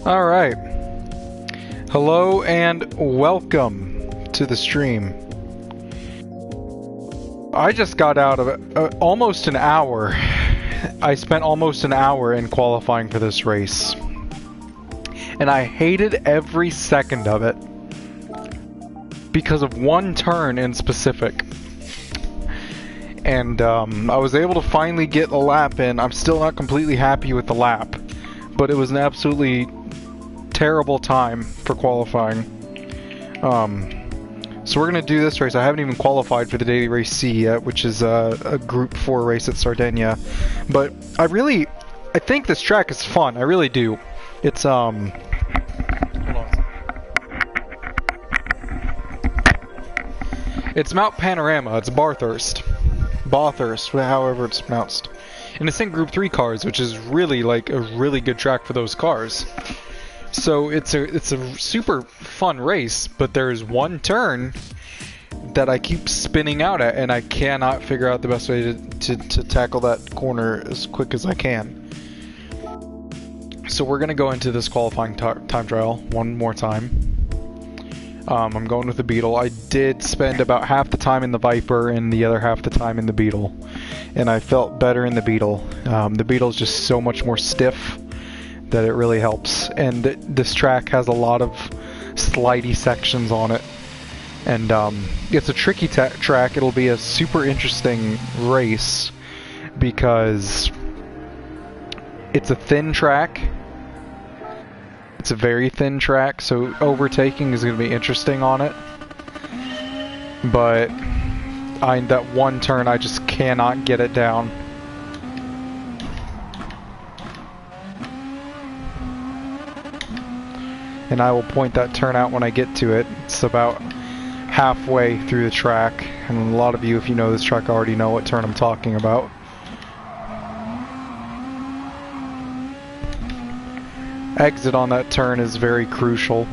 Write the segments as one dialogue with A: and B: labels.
A: Alright. Hello and welcome to the stream. I just got out of it almost an hour. I spent almost an hour in qualifying for this race. And I hated every second of it. Because of one turn in specific. And I was able to finally get a lap in. I'm still not completely happy with the lap. But it was an absolutely terrible time for qualifying. So we're going to do this race. I haven't even qualified for the Daily Race C yet, which is a Group 4 race at Sardinia. But I think this track is fun. I really do. It's, hold on. It's Mount Panorama. It's Bathurst, however it's pronounced. And it's in Group 3 cars, which is really like a really good track for those cars. So it's a super fun race, but there's one turn that I keep spinning out at, and I cannot figure out the best way to tackle that corner as quick as I can. So we're gonna go into this qualifying time trial one more time. I'm going with the Beetle. I did spend about half the time in the Viper and the other half the time in the Beetle. And I felt better in the Beetle. The Beetle's just so much more stiff that it really helps. And this track has a lot of slidey sections on it. And it's a tricky track. It'll be a super interesting race because it's a thin track. It's a very thin track, so overtaking is going to be interesting on it. But that one turn, I just cannot get it down. And I will point that turn out when I get to it. It's about halfway through the track. And a lot of you, if you know this track, already know what turn I'm talking about. Exit on that turn is very crucial,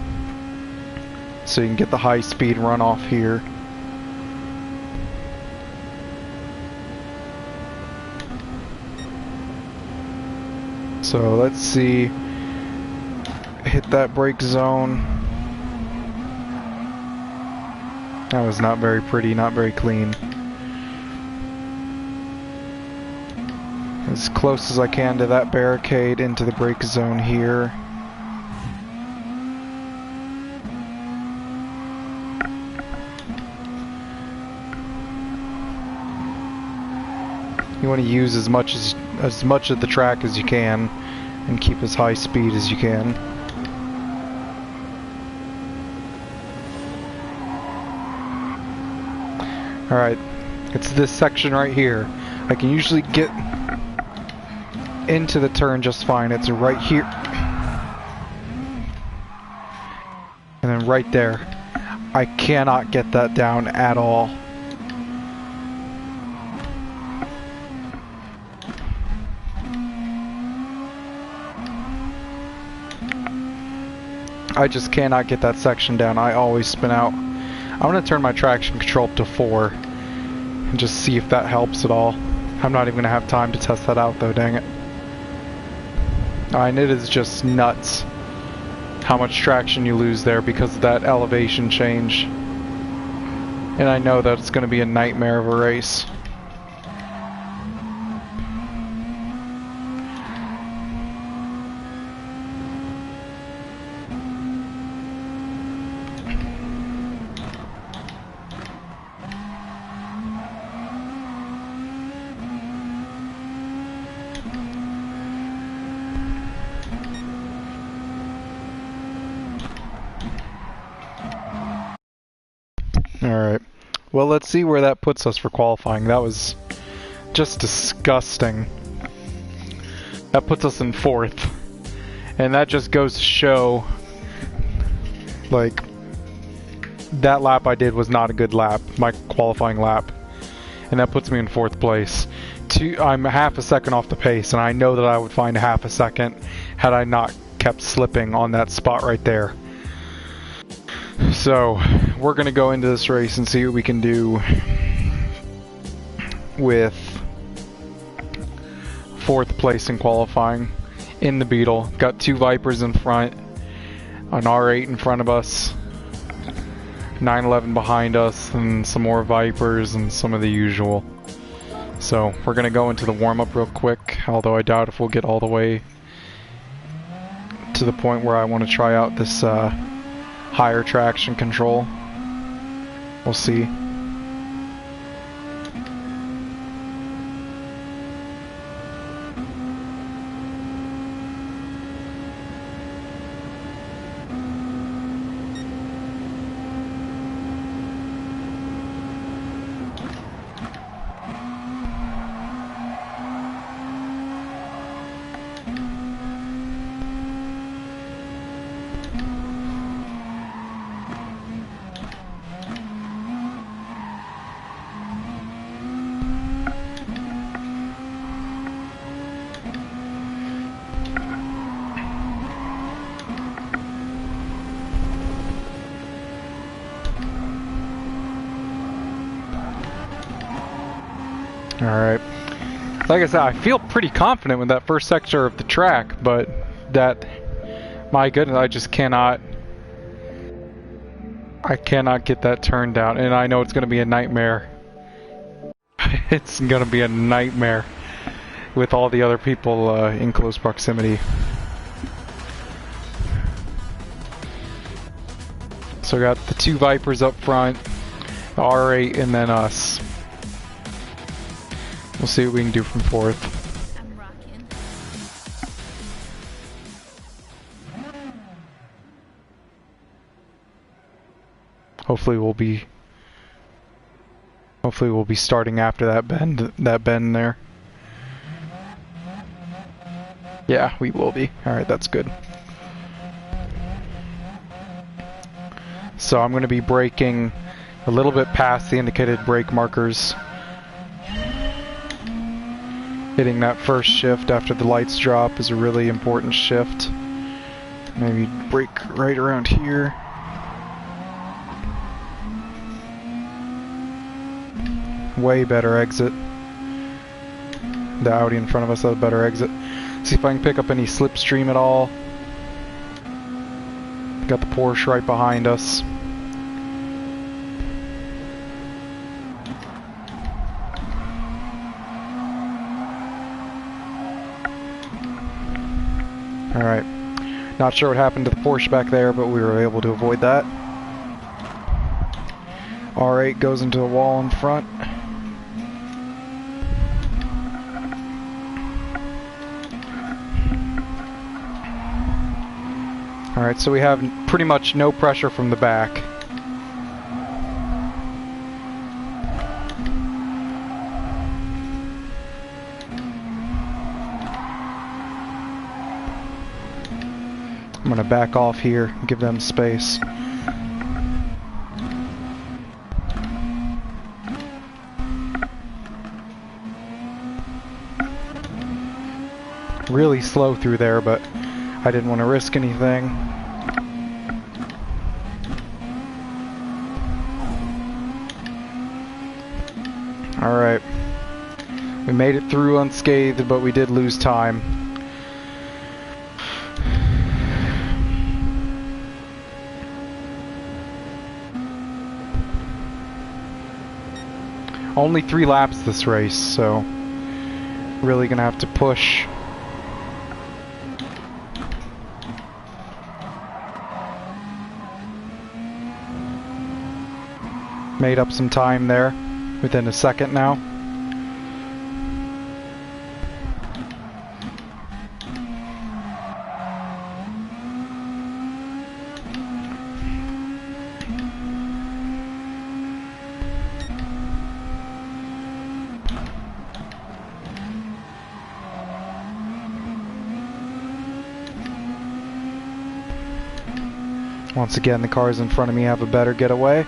A: so you can get the high speed runoff here. So let's see, hit that brake zone. That was not very pretty, not very clean. As close as I can to that barricade, into the brake zone here. You want to use as much of the track as you can and keep as high speed as you can. Alright, it's this section right here. I can usually get into the turn just fine. It's right here. And then right there. I cannot get that down at all. I just cannot get that section down. I always spin out. I'm going to turn my traction control up to 4 and just see if that helps at all. I'm not even going to have time to test that out though, dang it. And it is just nuts how much traction you lose there because of that elevation change. And I know that it's going to be a nightmare of a race. Alright, well let's see where that puts us for qualifying. That was just disgusting. That puts us in 4th. And that just goes to show, like, that lap I did was not a good lap, my qualifying lap. And that puts me in 4th place. I'm half a second off the pace, and I know that I would find half a second had I not kept slipping on that spot right there. So, we're going to go into this race and see what we can do with 4th place in qualifying. in the Beetle. Got 2 Vipers in front, an R8 in front of us, 911 behind us, and some more Vipers and some of the usual. So we're gonna go into the warm-up real quick, although I doubt if we'll get all the way to the point where I want to try out this higher traction control. We'll see. Alright. Like I said, I feel pretty confident with that first sector of the track, but that, my goodness, I just cannot, I cannot get that turned down, and I know it's going to be a nightmare. It's going to be a nightmare with all the other people in close proximity. So we got the 2 Vipers up front, the R8, and then us. We'll see what we can do from 4th.
B: I'm rocking.
A: Hopefully we'll be starting after that bend there. Yeah, we will be. Alright, that's good. So I'm going to be braking a little bit past the indicated brake markers. Hitting that first shift after the lights drop is a really important shift. Maybe brake right around here. Way better exit. The Audi in front of us has a better exit. See if I can pick up any slipstream at all. Got the Porsche right behind us. Alright. Not sure what happened to the Porsche back there, but we were able to avoid that. R8 goes into the wall in front. Alright, so we have pretty much no pressure from the back. I'm gonna back off here and give them space. Really slow through there, but I didn't want to risk anything. Alright. We made it through unscathed, but we did lose time. Only 3 laps this race, so really gonna have to push. Made up some time there within a second now. Once again, the cars in front of me have a better getaway.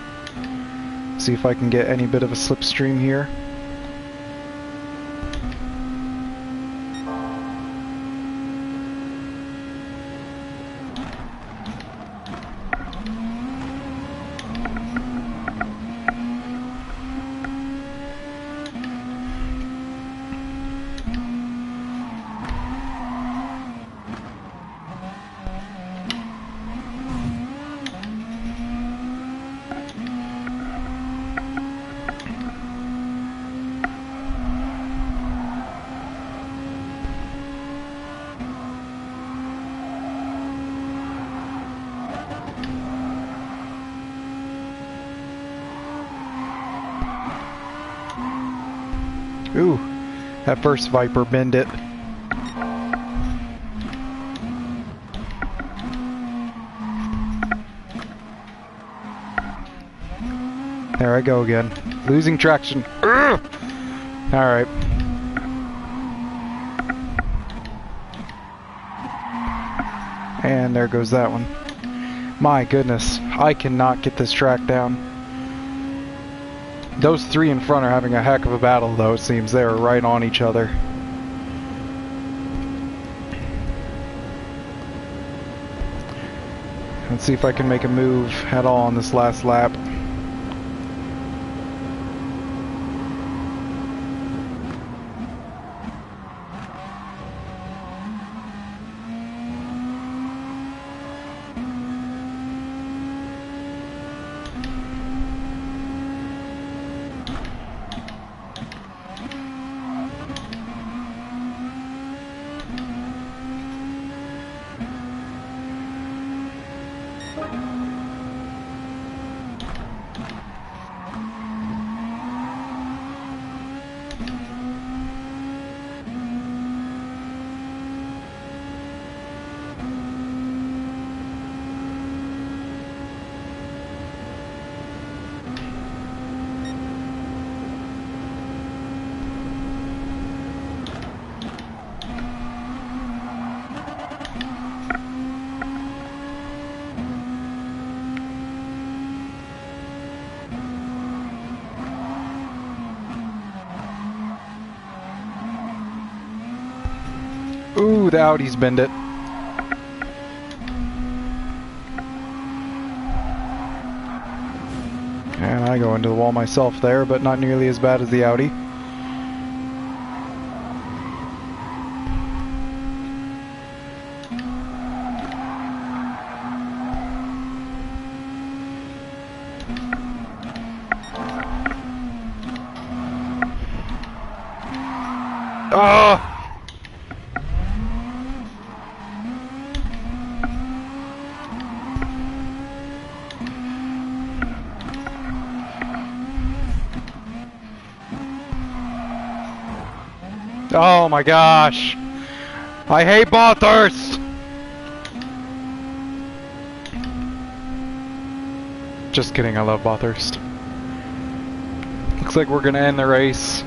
A: See if I can get any bit of a slipstream here. Ooh, that first Viper bend it. There I go again. Losing traction. Alright. And there goes that one. My goodness, I cannot get this track down. Those three in front are having a heck of a battle though, it seems. They are right on each other. Let's see if I can make a move at all on this last lap. Ooh, the Audi's bend it. And I go into the wall myself there, but not nearly as bad as the Audi. Oh! Oh my gosh! I hate Bathurst! Just kidding, I love Bathurst. Looks like we're gonna end the race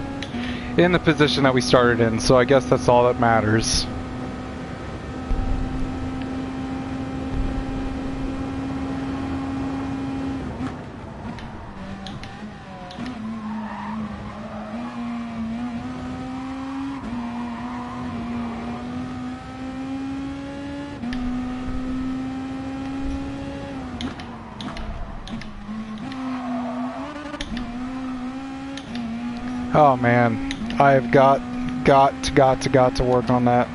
A: in the position that we started in, so I guess that's all that matters. Oh man, I've got to work on that.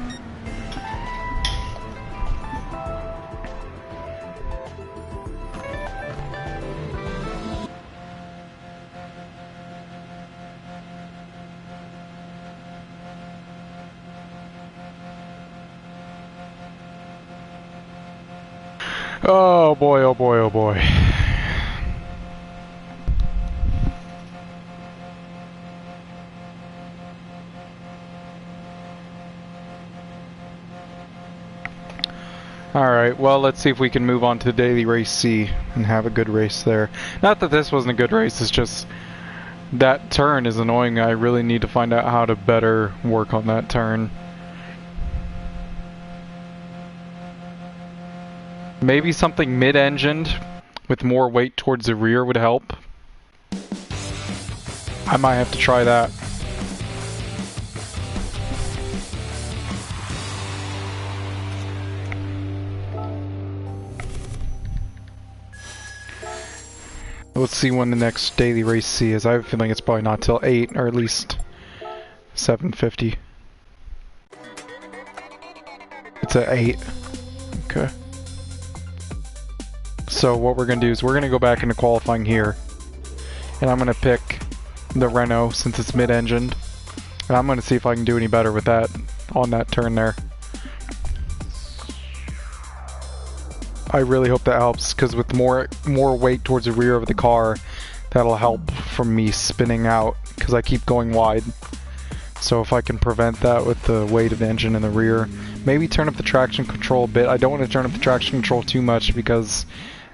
A: Oh boy, oh boy, oh boy. Alright, well, let's see if we can move on to Daily Race C and have a good race there. Not that this wasn't a good race, it's just that turn is annoying. I really need to find out how to better work on that turn. Maybe something mid-engined with more weight towards the rear would help. I might have to try that. Let's see when the next Daily Race C is. I have a feeling it's probably not till 8, or at least 7:50. It's at 8. Okay. So what we're going to do is we're going to go back into qualifying here. And I'm going to pick the Renault since it's mid-engined. And I'm going to see if I can do any better with that on that turn there. I really hope that helps, because with more weight towards the rear of the car, that'll help from me spinning out, because I keep going wide. So if I can prevent that with the weighted engine in the rear, maybe turn up the traction control a bit. I don't want to turn up the traction control too much because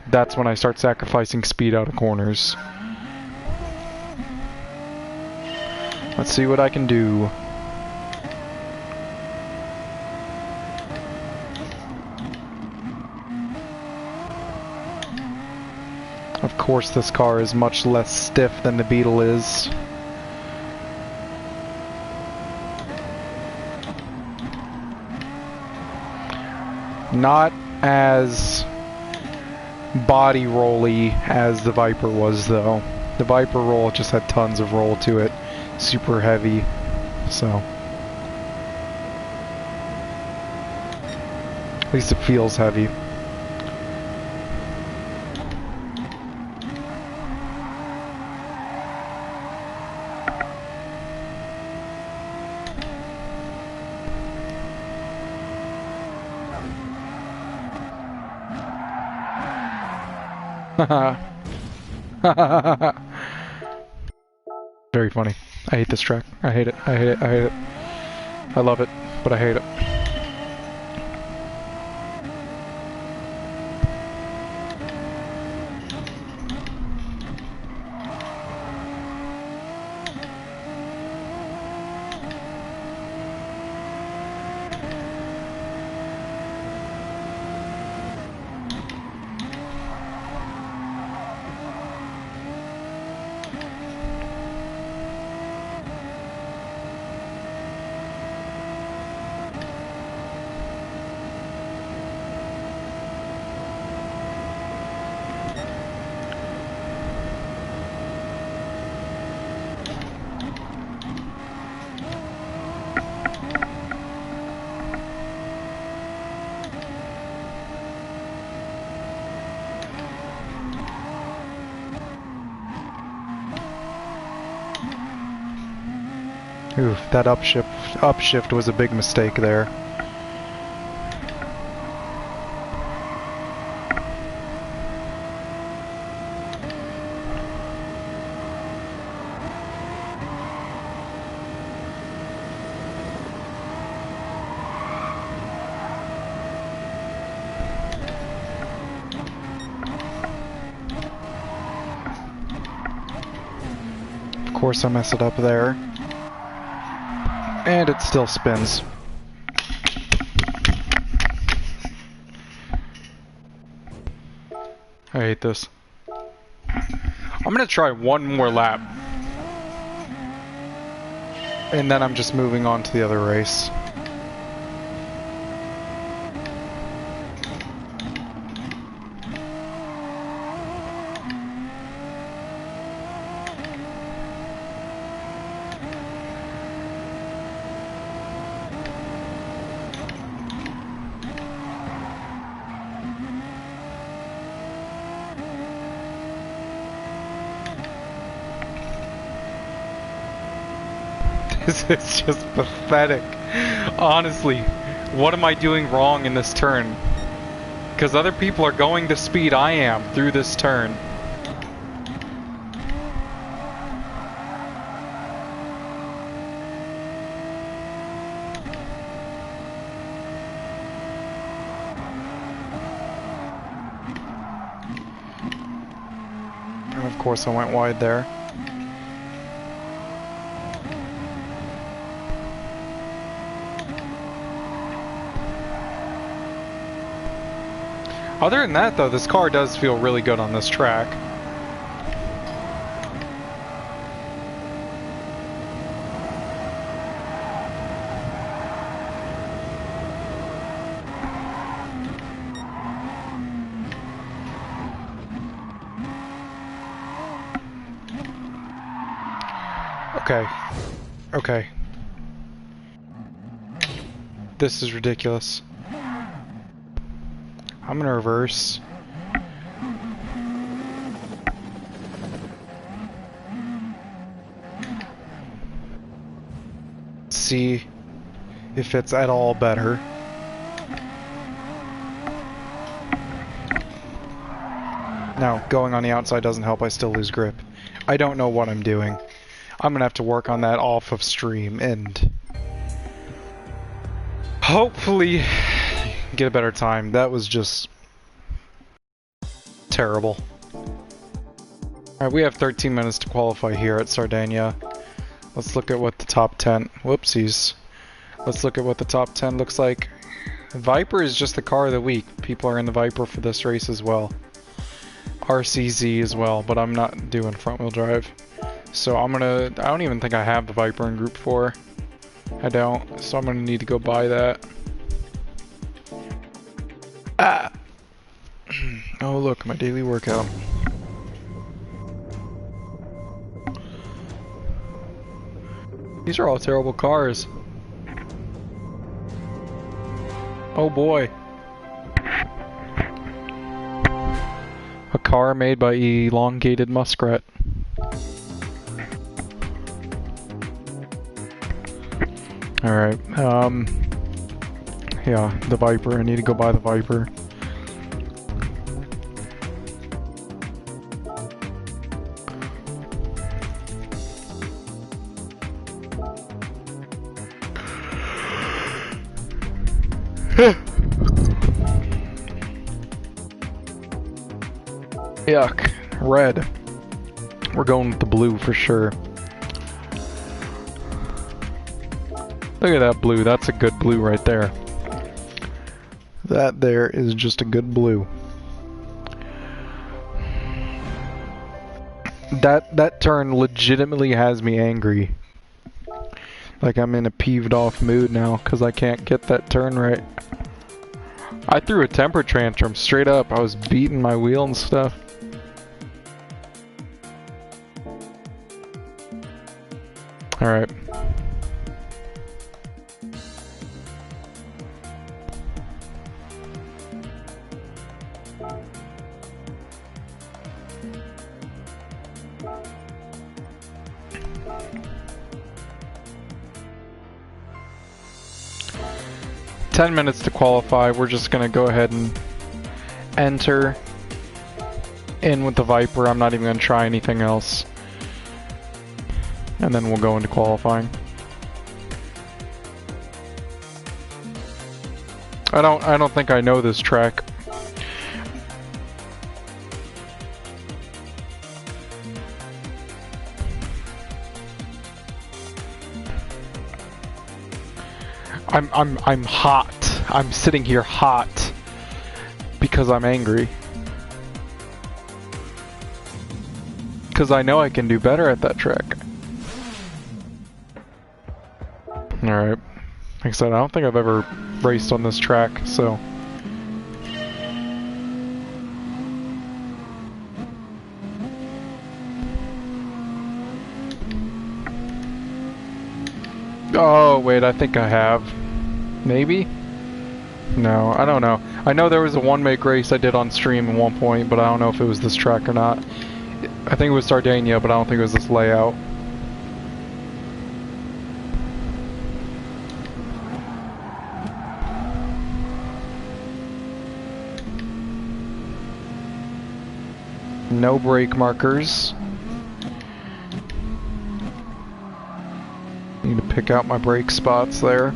A: that's when I start sacrificing speed out of corners. Let's see what I can do. Of course, this car is much less stiff than the Beetle is. Not as body rolly as the Viper was, though. The Viper roll just had tons of roll to it. Super heavy, so. At least it feels heavy. Very funny. I hate this track. I hate it. I hate it. I hate it. I love it, but I hate it. Oof, that upshift was a big mistake there. Of course I mess it up there. And it still spins. I hate this. I'm gonna try one more lap. And then I'm just moving on to the other race. This is just pathetic. Honestly, what am I doing wrong in this turn? Because other people are going the speed I am through this turn. And of course I went wide there. Other than that, though, this car does feel really good on this track. Okay. Okay. This is ridiculous. I'm gonna reverse. See if it's at all better. No, going on the outside doesn't help. I still lose grip. I don't know what I'm doing. I'm gonna have to work on that off of stream and hopefully get a better time. That was just terrible. Alright, we have 13 minutes to qualify here at Sardinia. Let's look at what the top 10... Whoopsies. Let's look at what the top 10 looks like. Viper is just the car of the week. People are in the Viper for this race as well. RCZ as well, but I'm not doing front wheel drive. So I don't even think I have the Viper in Group 4. I don't, so I'm gonna need to go buy that. Ah! Oh look, my daily workout. These are all terrible cars. Oh boy. A car made by elongated muskrat. Alright, yeah, the Viper. I need to go buy the Viper. Yuck. Red. We're going with the blue for sure. Look at that blue. That's a good blue right there. That there is just a good blue. That turn legitimately has me angry. Like I'm in a peeved off mood now because I can't get that turn right. I threw a temper tantrum straight up. I was beating my wheel and stuff. Alright. $10 minutes to qualify. We're just gonna go ahead and enter in with the Viper. I'm not even gonna try anything else. And then we'll go into qualifying. I don't think I know this track. I'm hot. I'm sitting here hot because I'm angry. Because I know I can do better at that track. Alright. Like I said, I don't think I've ever raced on this track, so... Oh, wait, I think I have. Maybe? No, I don't know. I know there was a one-make race I did on stream at one point, but I don't know if it was this track or not. I think it was Sardinia, but I don't think it was this layout. No brake markers. Need to pick out my brake spots there.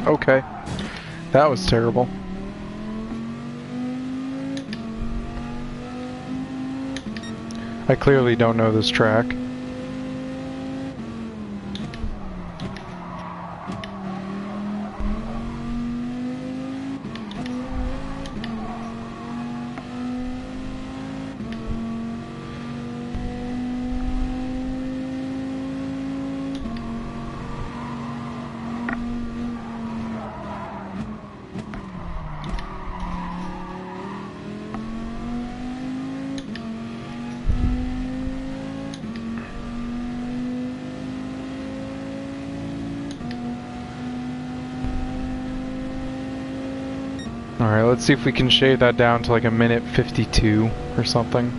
A: Okay. That was terrible. I clearly don't know this track. Alright, let's see if we can shave that down to like a minute 52 or something.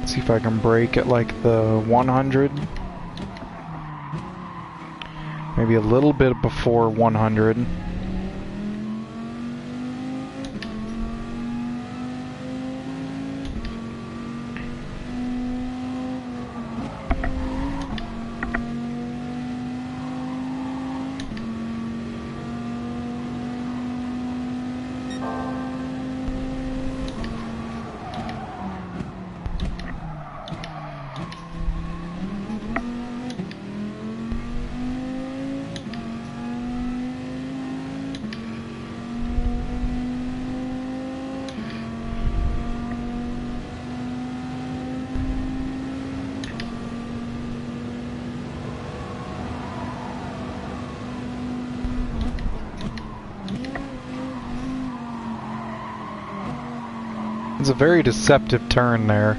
A: See if I can break at like the 100. Maybe a little bit before 100. It's a very deceptive turn there.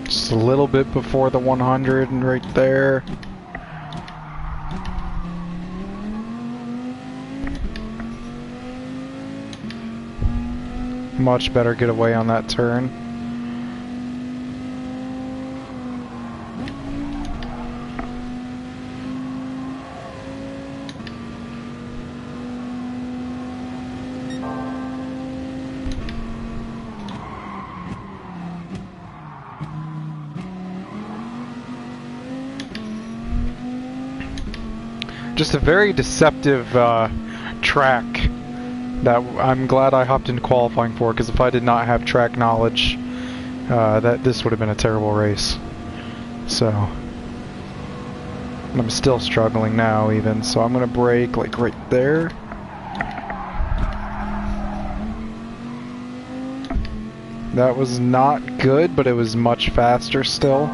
A: Just a little bit before the 100 and right there. Much better getaway on that turn. Just a very deceptive track that I'm glad I hopped in qualifying for, because if I did not have track knowledge, that this would have been a terrible race. So I'm still struggling now even, so I'm gonna brake like right there. That was not good, but it was much faster still.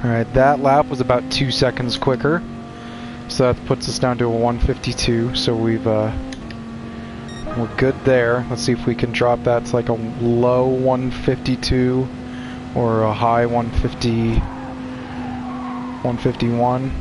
A: Alright, that lap was about 2 seconds quicker, so that puts us down to a 152, so we're good there. Let's see if we can drop that to like a low 152 or a high 150, 151.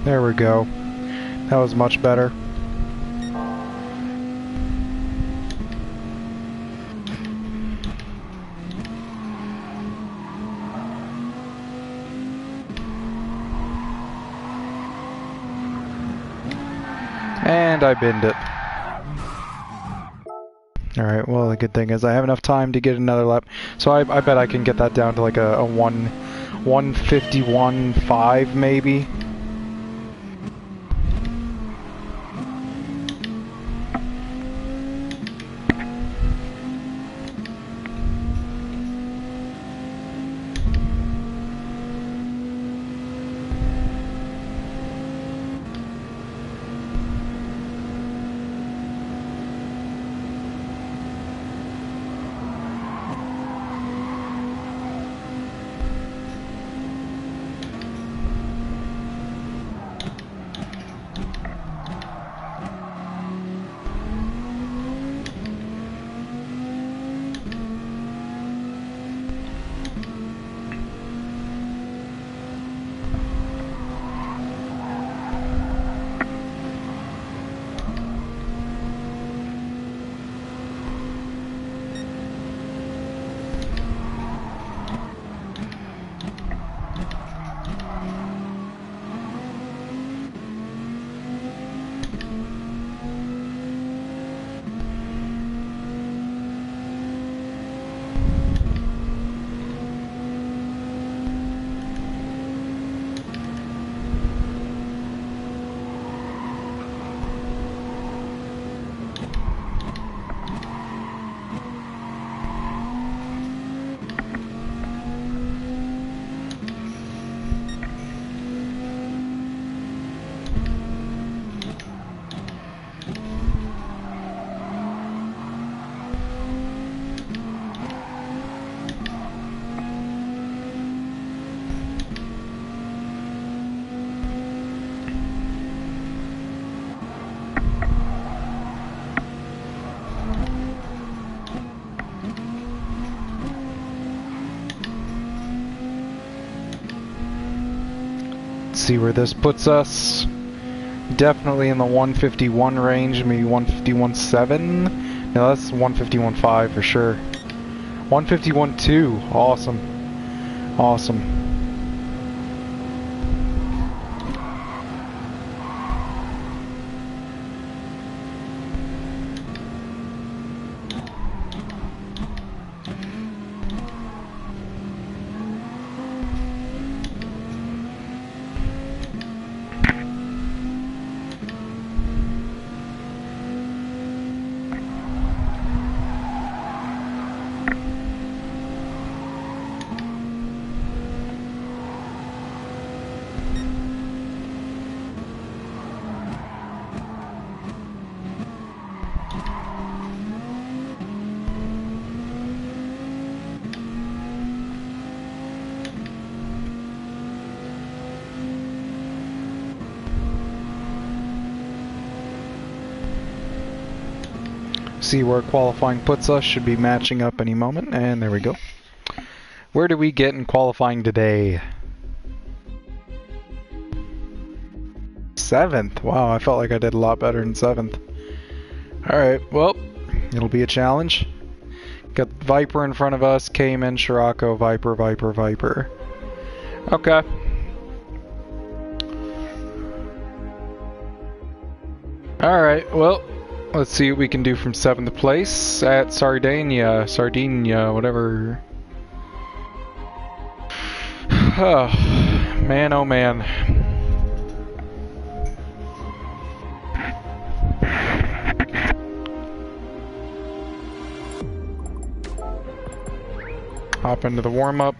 A: There we go. That was much better. I binned it. Alright, well the good thing is I have enough time to get another lap. So I bet I can get that down to like a 151.5 maybe. See where this puts us. Definitely in the 151 range, maybe 151.7. No, that's 151.5 for sure. 151.2. Awesome. Awesome. See where qualifying puts us, should be matching up any moment, and there we go. Where do we get in qualifying today? 7th. Wow, I felt like I did a lot better in 7th. Alright, well, it'll be a challenge. Got Viper in front of us, Cayman, Scirocco, Viper, Viper, Viper. Okay. Alright, well, let's see what we can do from 7th place at Sardinia, whatever. Oh, man, oh man. Hop into the warm-up.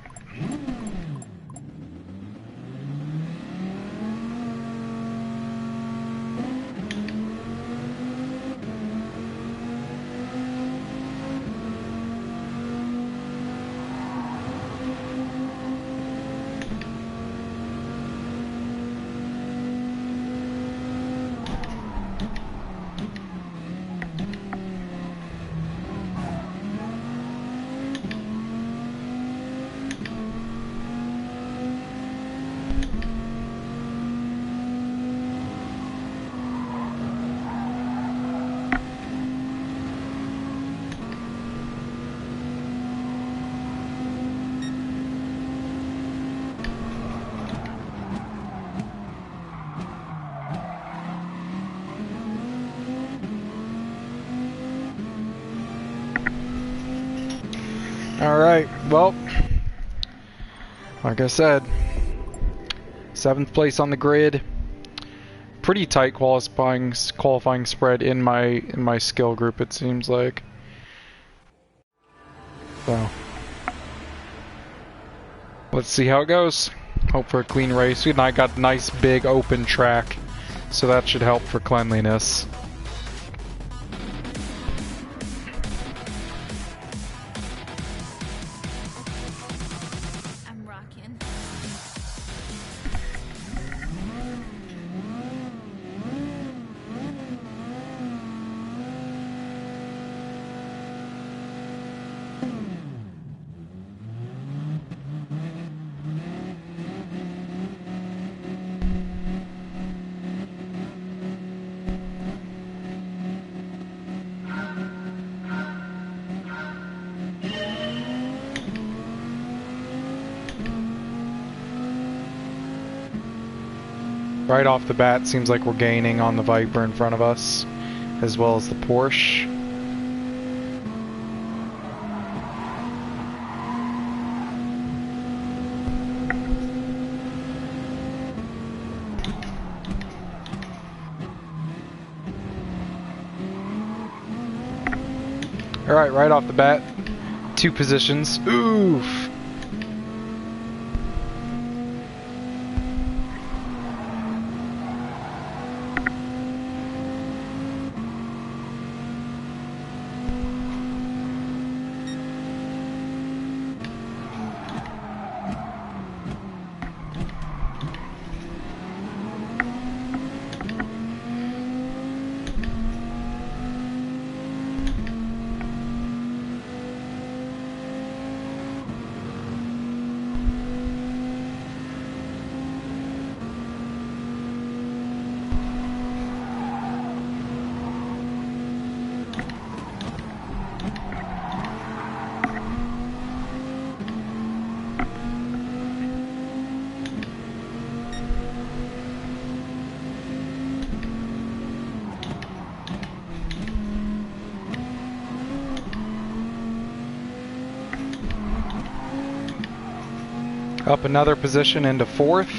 A: Alright, well, like I said, 7th place on the grid. Pretty tight qualifying spread in my skill group, it seems like. So let's see how it goes. Hope for a clean race. And I got nice big open track, so that should help for cleanliness.
B: I'm rocking.
A: Right off the bat, seems like we're gaining on the Viper in front of us, as well as the Porsche. Alright, right off the bat, 2 positions. Oof! Up another position into 4th.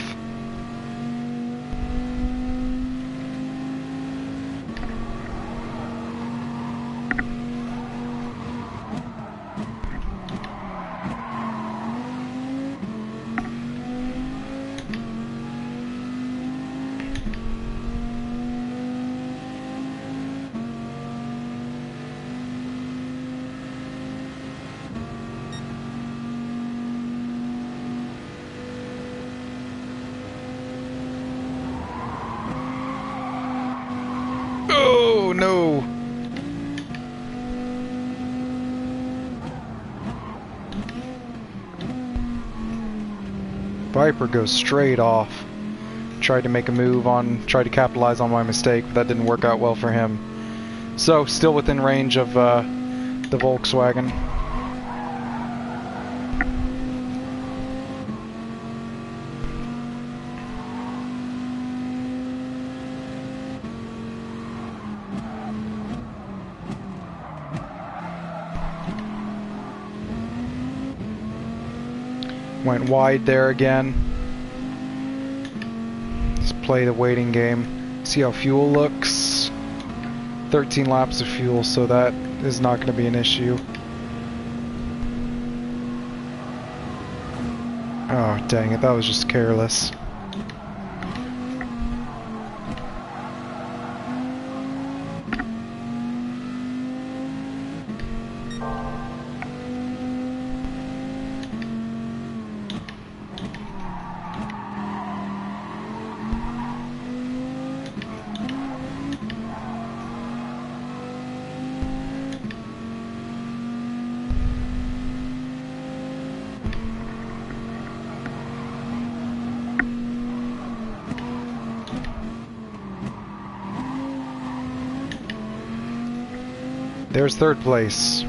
A: Oh no! Viper goes straight off. Tried to make a move on, tried to capitalize on my mistake, but that didn't work out well for him. So, still within range of the Volkswagen. Went wide there again. Let's play the waiting game. See how fuel looks. 13 laps of fuel, so that is not going to be an issue. Oh, dang it, that was just careless. There's 3rd place.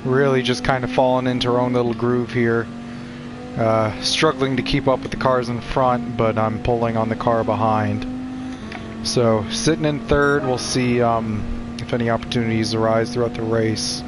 A: Really just kind of falling into our own little groove here. Struggling to keep up with the cars in front, but I'm pulling on the car behind. So, sitting in third, we'll see if any opportunities arise throughout the race.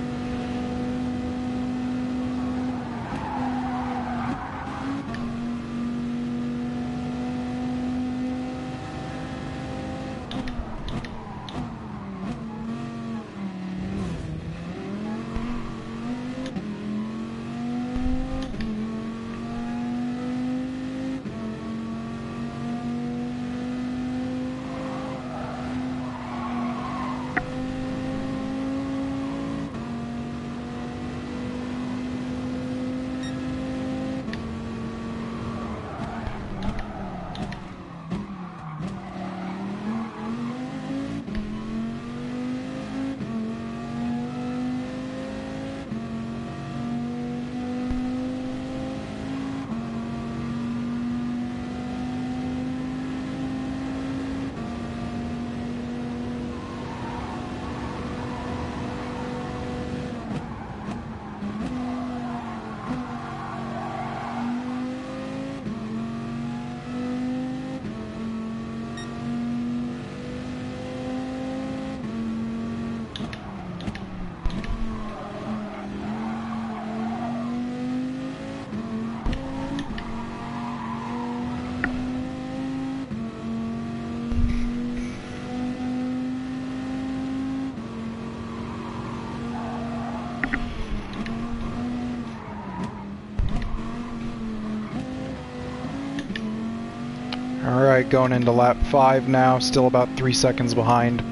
A: Alright, going into lap 5 now, still about 3 seconds behind.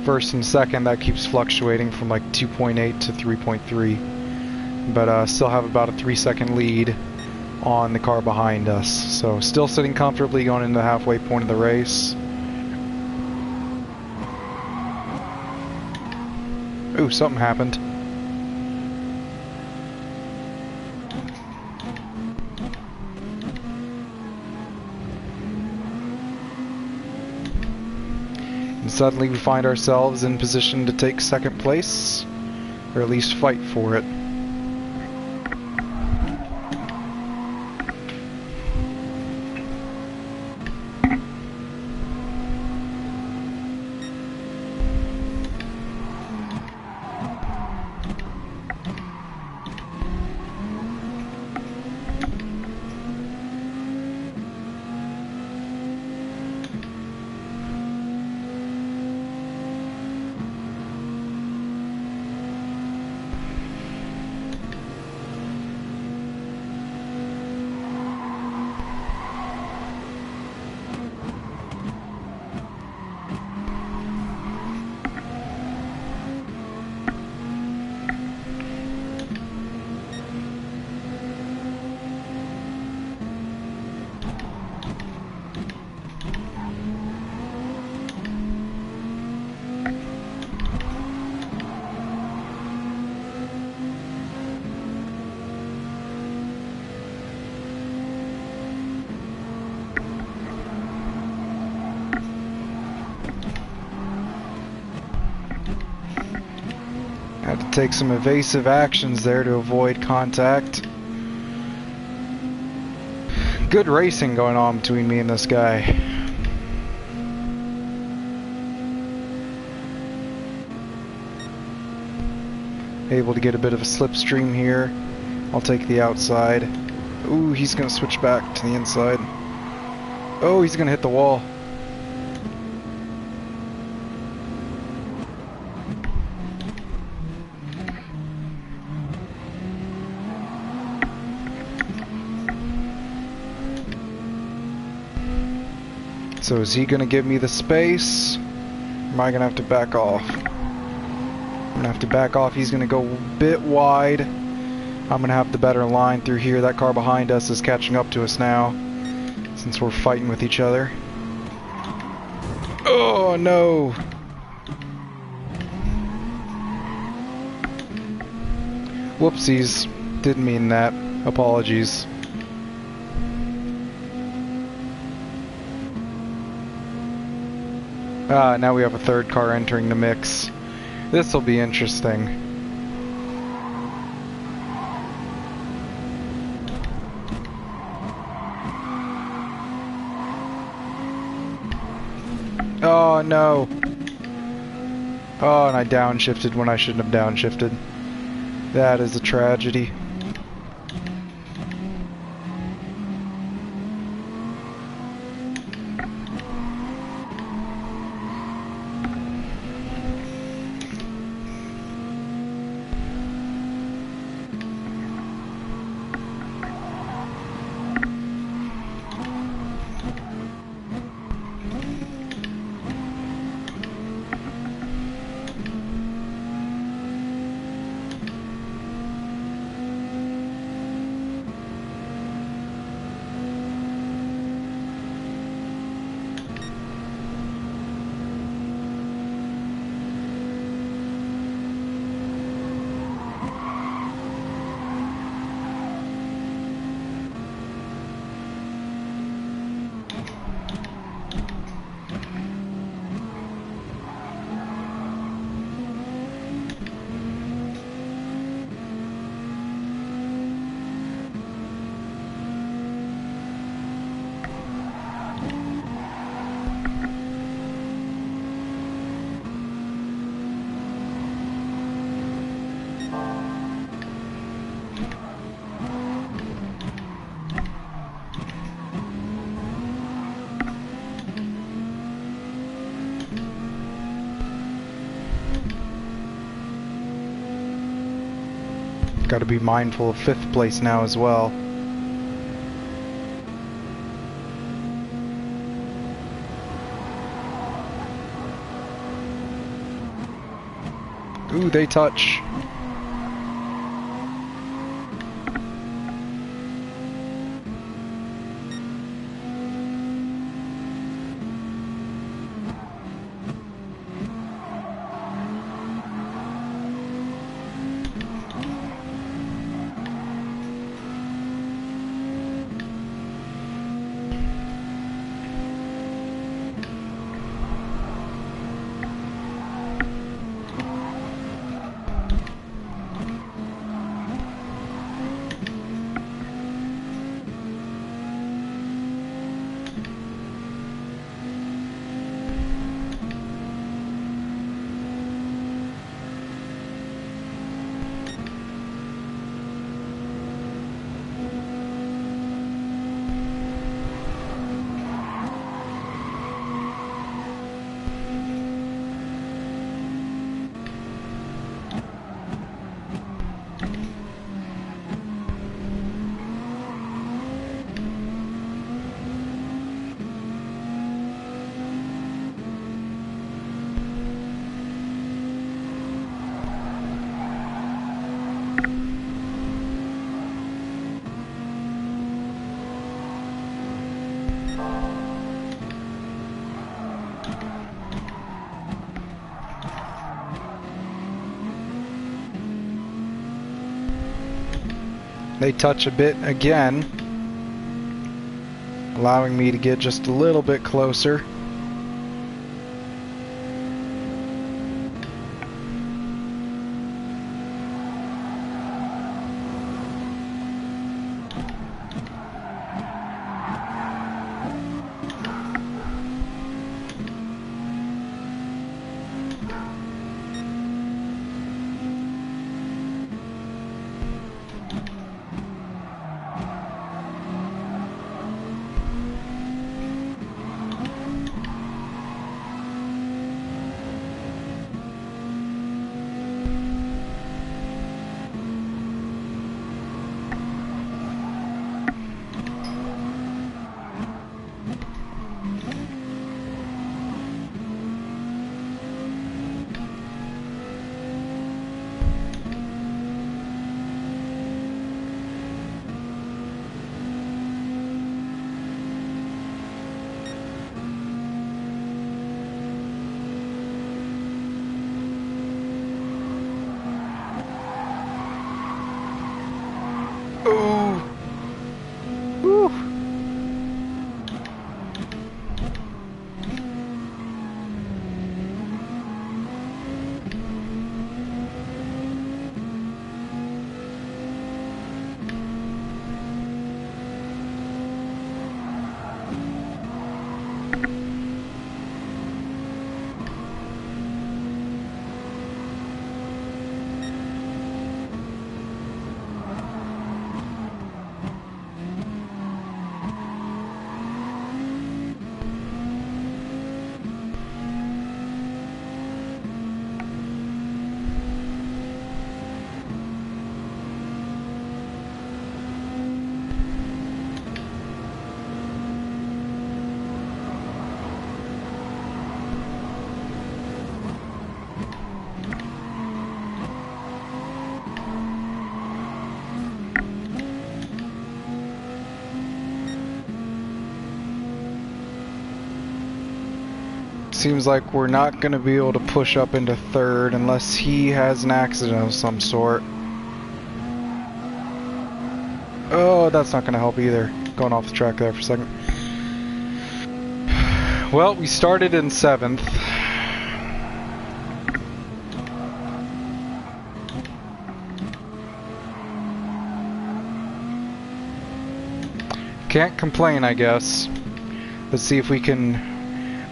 A: First and second, that keeps fluctuating from like 2.8 to 3.3. But still have about a 3-second lead on the car behind us. So still sitting comfortably going into the halfway point of the race. Ooh, something happened. And suddenly we find ourselves in position to take second place, or at least fight for it. Had to take some evasive actions there to avoid contact. Good racing going on between me and this guy. Able to get a bit of a slipstream here. I'll take the outside. Ooh, he's gonna switch back to the inside. Oh, he's gonna hit the wall. So is he gonna give me the space? Or am I gonna have to back off? I'm gonna have to back off. He's gonna go a bit wide. I'm gonna have the better line through here. That car behind us is catching up to us now, since we're fighting with each other. Oh no! Whoopsies. Didn't mean that. Apologies. Now we have a third car entering the mix. This'll be interesting. Oh no. Oh, and I downshifted when I shouldn't have downshifted. That is a tragedy. Got to be mindful of 5th place now as well. Ooh, they touch. They touch a bit again, allowing me to get just a little bit closer. seems like we're not going to be able to push up into third unless he has an accident of some sort. Oh, that's not going to help either. Going off the track there for a second. Well, we started in 7th. Can't complain, I guess. Let's see if we can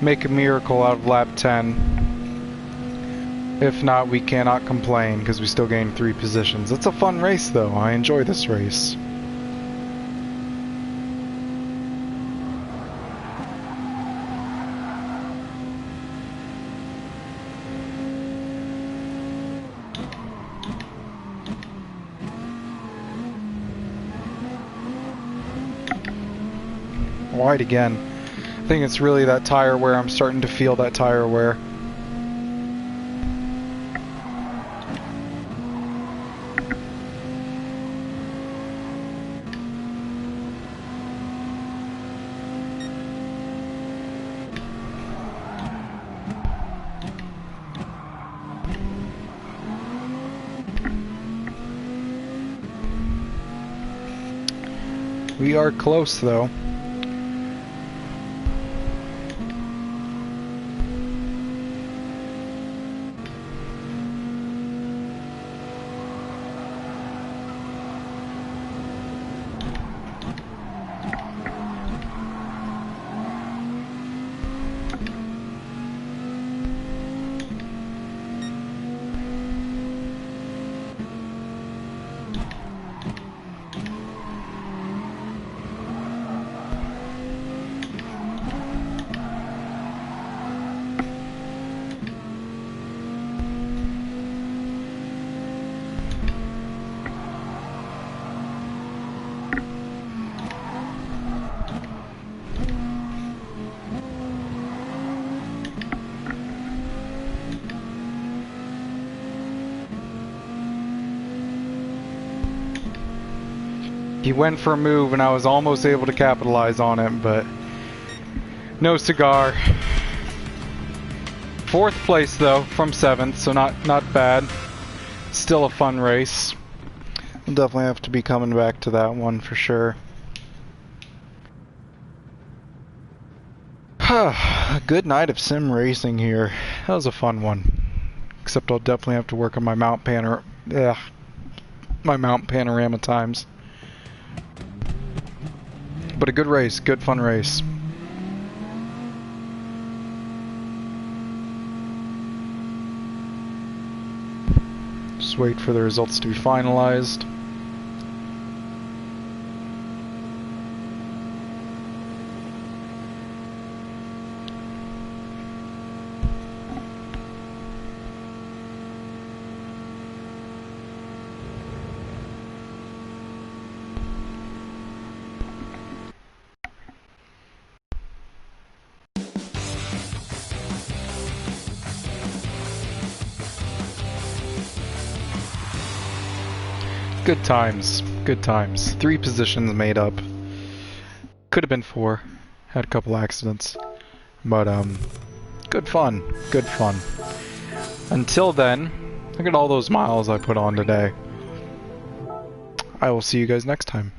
A: make a miracle out of lap 10. If not, we cannot complain because we still gained 3 positions. It's a fun race though. I enjoy this race. Wide again. I think it's really that tire wear. I'm starting to feel that tire wear. We are close though. He went for a move and I was almost able to capitalize on it, but no cigar. 4th place though, from 7th, so not bad. Still a fun race. We'll definitely have to be coming back to that one for sure. A good night of sim racing here. That was a fun one. Except I'll definitely have to work on my mount panorama times. But a good race, good fun race. Just wait for the results to be finalized. Good times, good times. 3 positions made up. Could have been 4. Had a couple accidents. But, good fun, good fun. Until then, look at all those miles I put on today. I will see you guys next time.